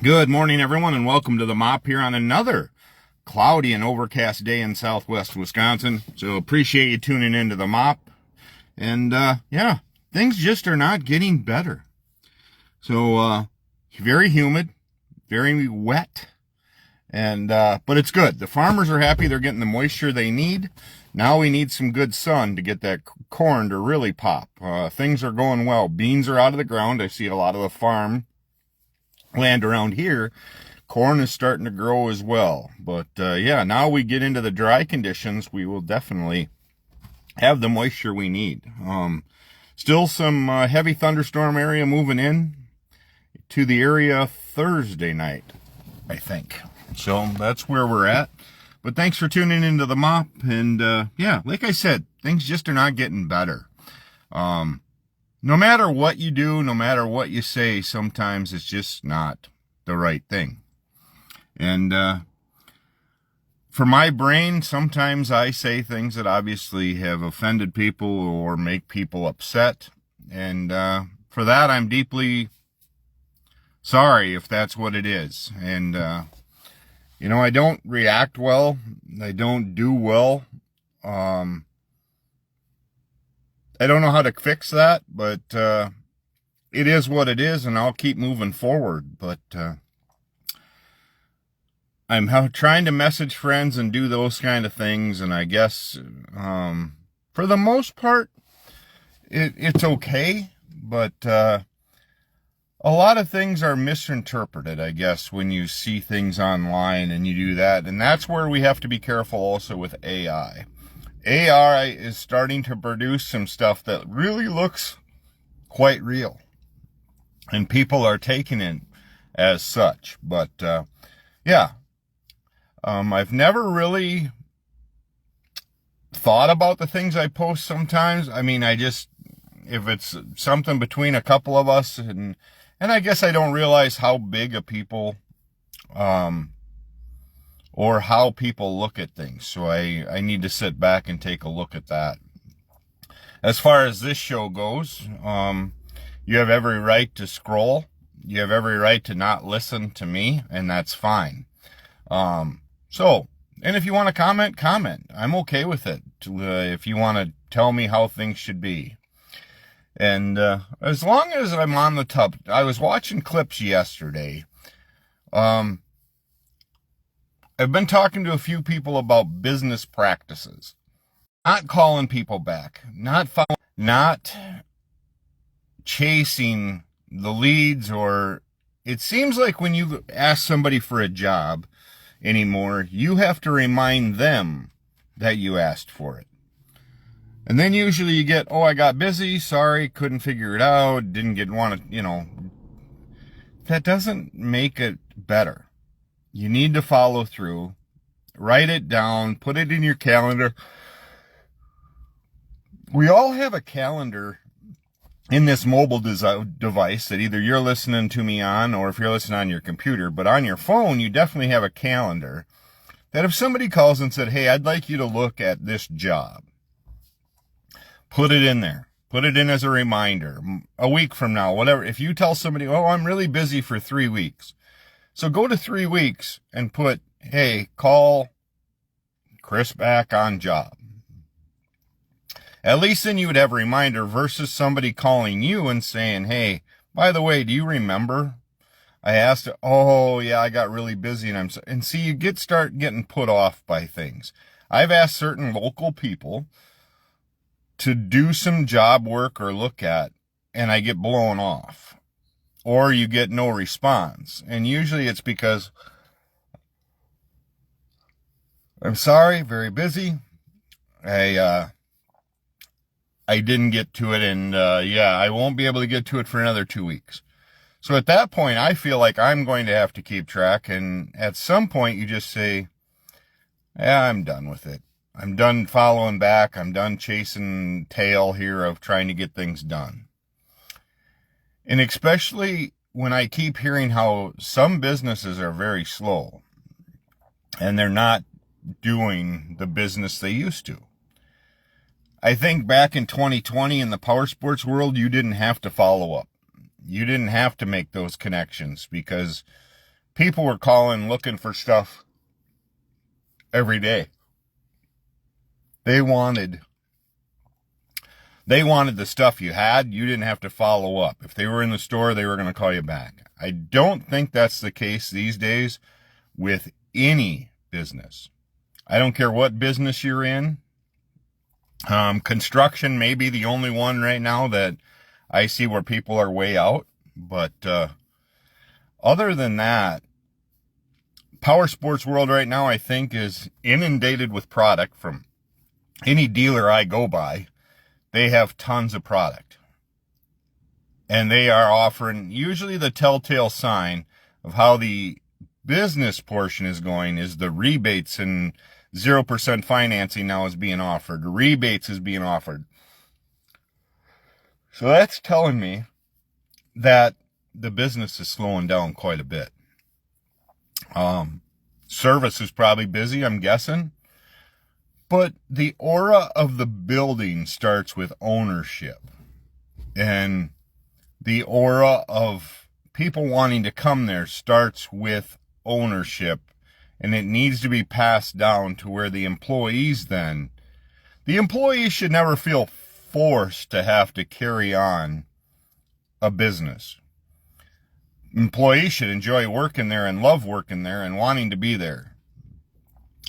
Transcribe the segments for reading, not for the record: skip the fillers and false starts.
Good morning, everyone, and welcome to the mop here on another cloudy and overcast day in southwest Wisconsin. So appreciate you tuning into the mop. And yeah, things just are not getting better. So very humid, very wet, and but it's good. The farmers are happy; they're getting the moisture they need. Now we need some good sun to get that corn to really pop. Things are going well. Beans are out of the ground. I see a lot of the farm land around here. Corn is starting to grow as well. But yeah, now we get into the dry conditions, we will definitely have the moisture we need. Still some heavy thunderstorm area moving in to the area Thursday night, I think. So that's where we're at. But thanks for tuning into the mop. And yeah, like I said, things just are not getting better. No matter what you do, no matter what you say, sometimes it's just not the right thing. And for my brain, sometimes I say things that obviously have offended people or make people upset. And for that, I'm deeply sorry if that's what it is. And, you know, I don't react well. I don't do well. I don't know how to fix that, but it is what it is, and I'll keep moving forward. But I'm trying to message friends and do those kind of things, and I guess for the most part, it's okay. But a lot of things are misinterpreted, I guess, when you see things online and you do that. And that's where we have to be careful also with AI. AI is starting to produce some stuff that really looks quite real. And people are taking it as such. But, yeah. I've never really thought about the things I post sometimes. I mean, if it's something between a couple of us, and I guess I don't realize how big a people, or how people look at things. So I need to sit back and take a look at that. As far as this show goes, you have every right to scroll. You have every right to not listen to me, and that's fine. And if you want to comment. I'm okay with it. If you want to tell me how things should be. And as long as I'm on the top, I was watching clips yesterday. I've been talking to a few people about business practices. Not calling people back. Not chasing the leads, or it seems like when you ask somebody for a job anymore, you have to remind them that you asked for it. And then usually you get, oh, I got busy, sorry, couldn't figure it out, that doesn't make it better. You need to follow through, write it down, put it in your calendar. We all have a calendar in this mobile device that either you're listening to me on, or if you're listening on your computer, but on your phone, you definitely have a calendar that if somebody calls and said, hey, I'd like you to look at this job, put it in there. Put it in as a reminder. A week from now, whatever. If you tell somebody, oh, I'm really busy for 3 weeks. So go to 3 weeks and put, hey, call Chris back on job. At least then you would have a reminder versus somebody calling you and saying, hey, by the way, do you remember? I asked, oh, yeah, I got really busy. And see, you start getting put off by things. I've asked certain local people to do some job work or look at, and I get blown off. Or you get no response. And usually it's because I'm sorry, very busy. I didn't get to it, and yeah, I won't be able to get to it for another 2 weeks. So at that point, I feel like I'm going to have to keep track, and at some point you just say, yeah, I'm done with it. I'm done following back. I'm done chasing tail here of trying to get things done. And especially when I keep hearing how some businesses are very slow and they're not doing the business they used to. I think back in 2020 in the power sports world, you didn't have to follow up. You didn't have to make those connections because people were calling looking for stuff every day. They wanted the stuff you had. You didn't have to follow up. If they were in the store, they were going to call you back. I don't think that's the case these days with any business. I don't care what business you're in. Construction may be the only one right now that I see where people are way out. But other than that, power sports world right now, I think, is inundated with product from any dealer I go by. They have tons of product. And they are offering, usually the telltale sign of how the business portion is going is the rebates, and 0% financing now is being offered. Rebates is being offered. So that's telling me that the business is slowing down quite a bit. Service is probably busy, I'm guessing. But the aura of the building starts with ownership. And the aura of people wanting to come there starts with ownership. And it needs to be passed down to where the employees should never feel forced to have to carry on a business. Employees should enjoy working there and love working there and wanting to be there.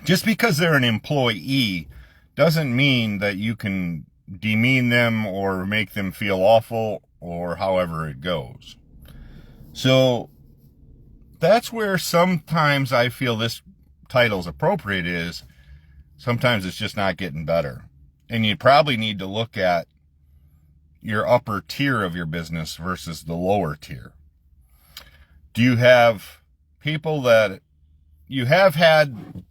Just because they're an employee doesn't mean that you can demean them or make them feel awful or however it goes. So that's where sometimes I feel this title's appropriate is sometimes it's just not getting better. And you probably need to look at your upper tier of your business versus the lower tier. Do you have people that you have had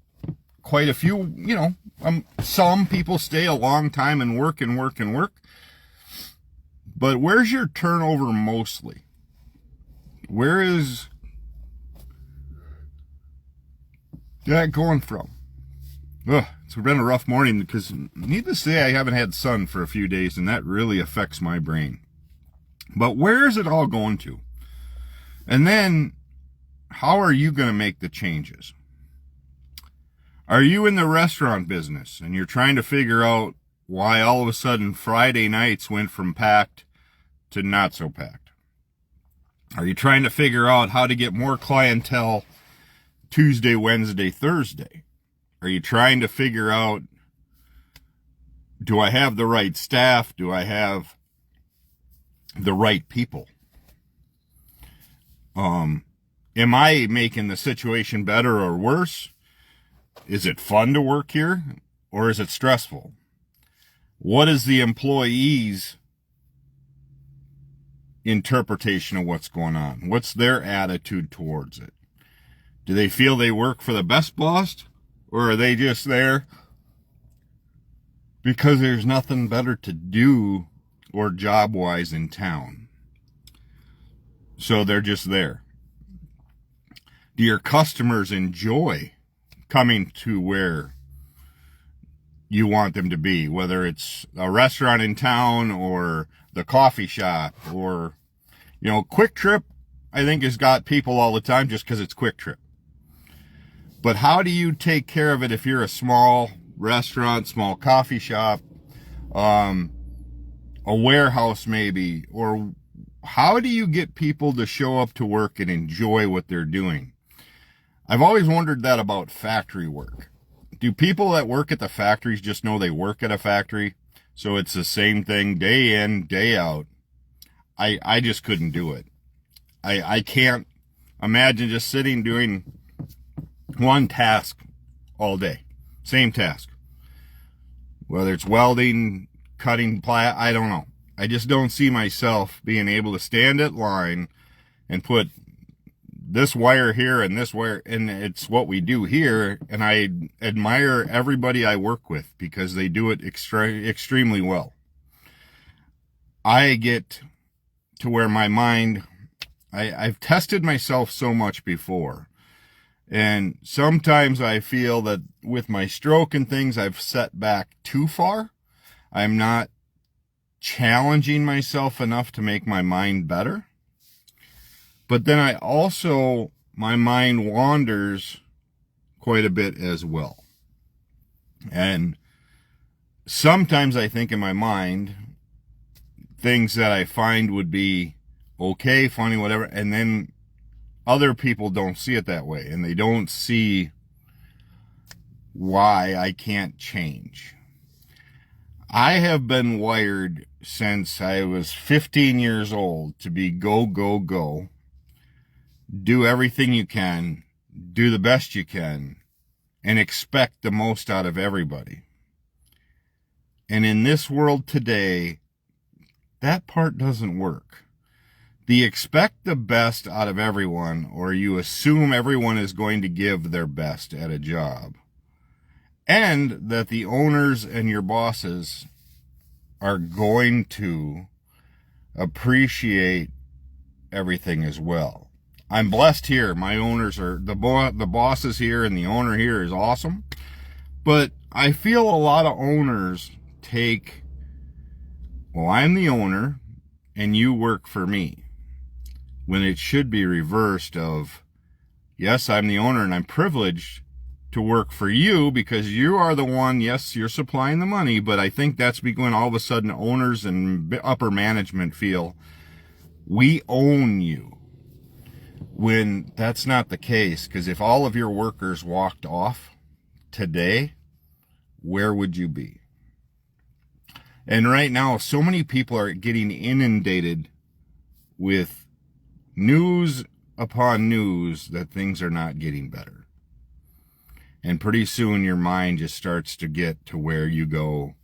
quite a few, some people stay a long time and work and work and work. But where's your turnover mostly? Where is that going from? It's been a rough morning because, needless to say, I haven't had sun for a few days, and that really affects my brain. But where is it all going to? And then, how are you going to make the changes? Are you in the restaurant business and you're trying to figure out why all of a sudden Friday nights went from packed to not so packed? Are you trying to figure out how to get more clientele Tuesday, Wednesday, Thursday? Are you trying to figure out, do I have the right staff? Do I have the right people? Am I making the situation better or worse? Is it fun to work here or is it stressful? What is the employees' interpretation of what's going on? What's their attitude towards it? Do they feel they work for the best boss, or are they just there because there's nothing better to do or job-wise in town? So they're just there. Do your customers enjoy coming to where you want them to be, whether it's a restaurant in town or the coffee shop or, Quick Trip, I think, has got people all the time just because it's Quick Trip. But how do you take care of it if you're a small restaurant, small coffee shop, a warehouse maybe, or how do you get people to show up to work and enjoy what they're doing? I've always wondered that about factory work. Do people that work at the factories just know they work at a factory? So it's the same thing day in, day out. I just couldn't do it. I can't imagine just sitting doing one task all day. Same task. Whether it's welding, cutting, I don't know. I just don't see myself being able to stand at line and put this wire here and this wire, and it's what we do here. And I admire everybody I work with because they do it extremely well. I get to where my mind, I've tested myself so much before. And sometimes I feel that with my stroke and things, I've set back too far. I'm not challenging myself enough to make my mind better. But then I also my mind wanders quite a bit as well. And sometimes I think in my mind things that I find would be okay, funny, whatever, and then other people don't see it that way, and they don't see why I can't change. I have been wired since I was 15 years old to be go, go, go. Do everything you can, do the best you can, and expect the most out of everybody. And in this world today, that part doesn't work. The expect the best out of everyone, or you assume everyone is going to give their best at a job, and that the owners and your bosses are going to appreciate everything as well. I'm blessed here. My owners are, the bosses here and the owner here is awesome. But I feel a lot of owners take, well, I'm the owner and you work for me, when it should be reversed of, yes, I'm the owner and I'm privileged to work for you because you are the one, yes, you're supplying the money, but I think that's when all of a sudden owners and upper management feel we own you, when that's not the case. Because if all of your workers walked off today, where would you be? And right now, so many people are getting inundated with news upon news that things are not getting better. And pretty soon your mind just starts to get to where you go,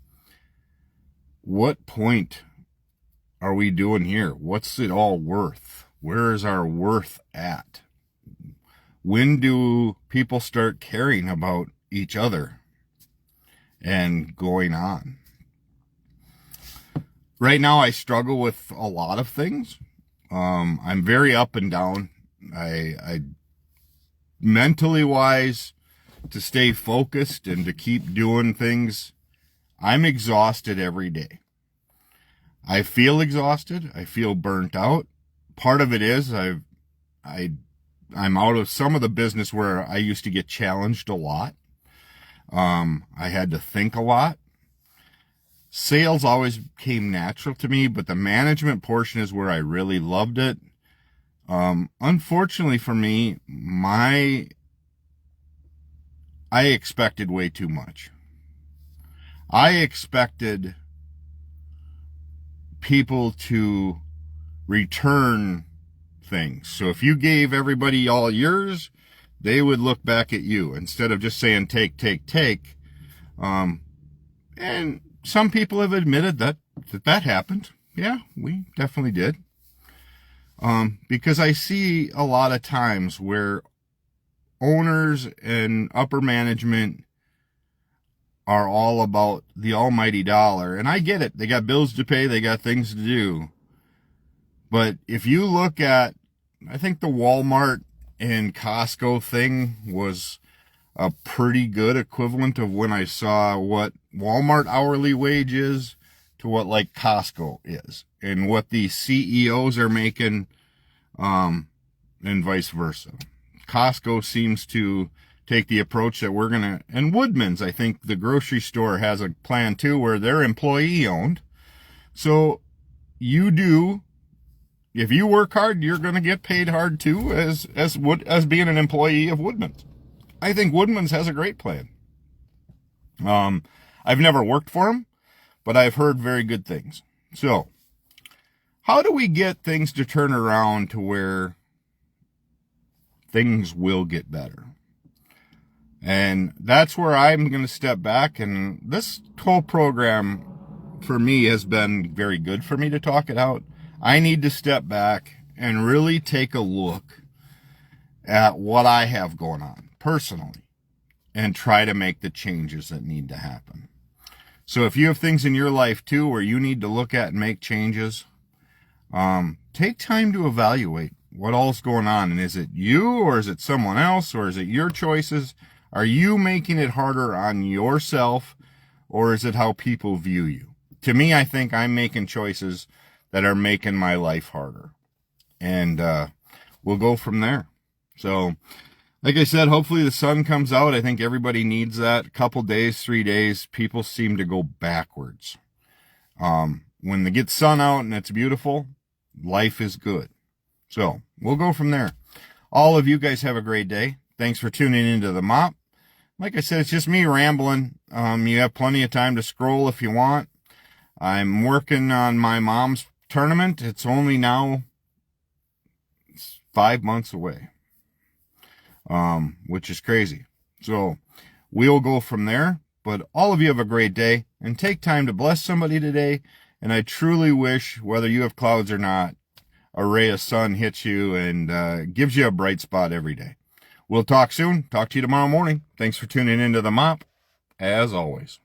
what point are we doing here? What's it all worth? Where is our worth at? When do people start caring about each other and going on? Right now I struggle with a lot of things. I'm very up and down. I mentally wise, to stay focused and to keep doing things, I'm exhausted every day. I feel exhausted. I feel burnt out. Part of it is I'm out of some of the business where I used to get challenged a lot. I had to think a lot. Sales always came natural to me, but the management portion is where I really loved it. Unfortunately for me, I expected way too much. I expected people to return things. So if you gave everybody all yours, they would look back at you instead of just saying take, take, take. And some people have admitted that happened. Yeah, we definitely did. Because I see a lot of times where owners and upper management are all about the almighty dollar. And I get it. They got bills to pay. They got things to do. But if you look at, I think the Walmart and Costco thing was a pretty good equivalent of when I saw what Walmart hourly wage is to what like Costco is and what the CEOs are making, and vice versa. Costco seems to take the approach that we're going to, and Woodman's, I think the grocery store has a plan too where they're employee owned. So you do, if you work hard, you're going to get paid hard too as being an employee of Woodman's. I think Woodman's has a great plan. I've never worked for them, but I've heard very good things. So how do we get things to turn around to where things will get better? And that's where I'm going to step back. And this whole program for me has been very good for me to talk it out. I need to step back and really take a look at what I have going on personally and try to make the changes that need to happen. So if you have things in your life too where you need to look at and make changes, take time to evaluate what all's going on. And is it you, or is it someone else, or is it your choices? Are you making it harder on yourself, or is it how people view you? To me, I think I'm making choices that are making my life harder. And we'll go from there. So, like I said, hopefully the sun comes out. I think everybody needs that. A couple days, 3 days, people seem to go backwards. When they get sun out and it's beautiful, life is good. So, we'll go from there. All of you guys have a great day. Thanks for tuning into the Mop. Like I said, it's just me rambling. You have plenty of time to scroll if you want. I'm working on my mom's tournament. It's only now 5 months away, which is crazy. So we'll go from there. But all of you have a great day, and take time to bless somebody today. And I truly wish, whether you have clouds or not, a ray of sun hits you and gives you a bright spot every day. We'll talk soon. Talk to you tomorrow morning. Thanks for tuning into the Mop, as always.